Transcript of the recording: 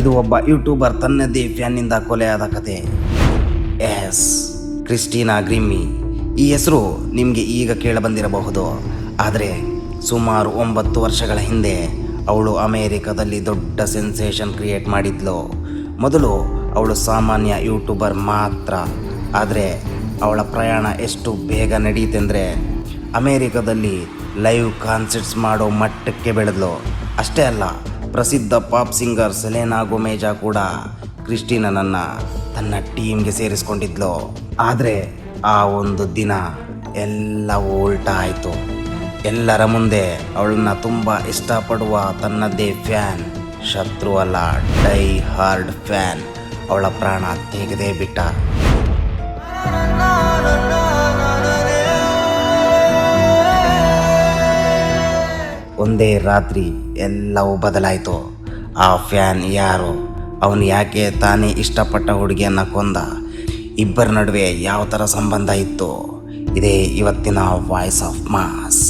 ಇದು ಒಬ್ಬ ಯೂಟ್ಯೂಬರ್ ತನ್ನದೇ ಫ್ಯಾನ್ನಿಂದ ಕೊಲೆಯಾದ ಕತೆ. Yes, Christina Grimmie. ಈ ಹೆಸರು ನಿಮಗೆ ಈಗ ಕೇಳಬಂದಿರಬಹುದು. ಆದರೆ ಸುಮಾರು 9 ವರ್ಷಗಳ ಹಿಂದೆ ಅವಳು ಅಮೇರಿಕಾದಲ್ಲಿ ದೊಡ್ಡ ಸೆನ್ಸೇಷನ್ ಕ್ರಿಯೇಟ್ ಮಾಡಿದ್ಲು. ಮೊದಲು ಅವಳು ಸಾಮಾನ್ಯ ಯೂಟ್ಯೂಬರ್ ಮಾತ್ರ. ಆದರೆ ಅವಳ ಪ್ರಯಾಣ ಎಷ್ಟು ಬೇಗ ನಡೀತೆಂದರೆ ಅಮೇರಿಕಾದಲ್ಲಿ ಲೈವ್ ಕಾನ್ಸರ್ಟ್ಸ್ ಮಾಡೋ ಮಟ್ಟಕ್ಕೆ ಬೆಳೆದ್ಲು. ಅಷ್ಟೇ ಅಲ್ಲ, ಪ್ರಸಿದ್ಧ ಪಾಪ್ ಸಿಂಗರ್ ಸೆಲೆನಾ ಗೊಮೆಜಾ ಕೂಡ ಕ್ರಿಸ್ಟಿನಾನನ್ನು ತನ್ನ ಟೀಮ್ಗೆ ಸೇರಿಸ್ಕೊಂಡಿದ್ಲು. ಆದರೆ ಆ ಒಂದು ದಿನ ಎಲ್ಲವೂ ಉಲ್ಟಾ ಆಯಿತು. ಎಲ್ಲರ ಮುಂದೆ ಅವಳನ್ನು ತುಂಬ ಇಷ್ಟಪಡುವ ತನ್ನದೇ ಫ್ಯಾನ್, ಶತ್ರು ಅಲ್ಲ ಡೈ ಹಾರ್ಡ್ ಫ್ಯಾನ್, ಅವಳ ಪ್ರಾಣ ತೆಗೆದೇ ಬಿಟ್ಟ. ಒಂದೇ ರಾತ್ರಿ ಎಲ್ಲವೂ ಬದಲಾಯಿತು. ಆ ಫ್ಯಾನ್ ಯಾರು? ಅವನು ಯಾಕೆ ತಾನೇ ಇಷ್ಟಪಟ್ಟ ಹುಡುಗಿಯನ್ನು ಕೊಂದ? ಇಬ್ಬರ ನಡುವೆ ಯಾವ ಥರ ಸಂಬಂಧ ಇತ್ತು? ಇದೇ ಇವತ್ತಿನ ವಾಯ್ಸ್ ಆಫ್ ಮಾಸ್.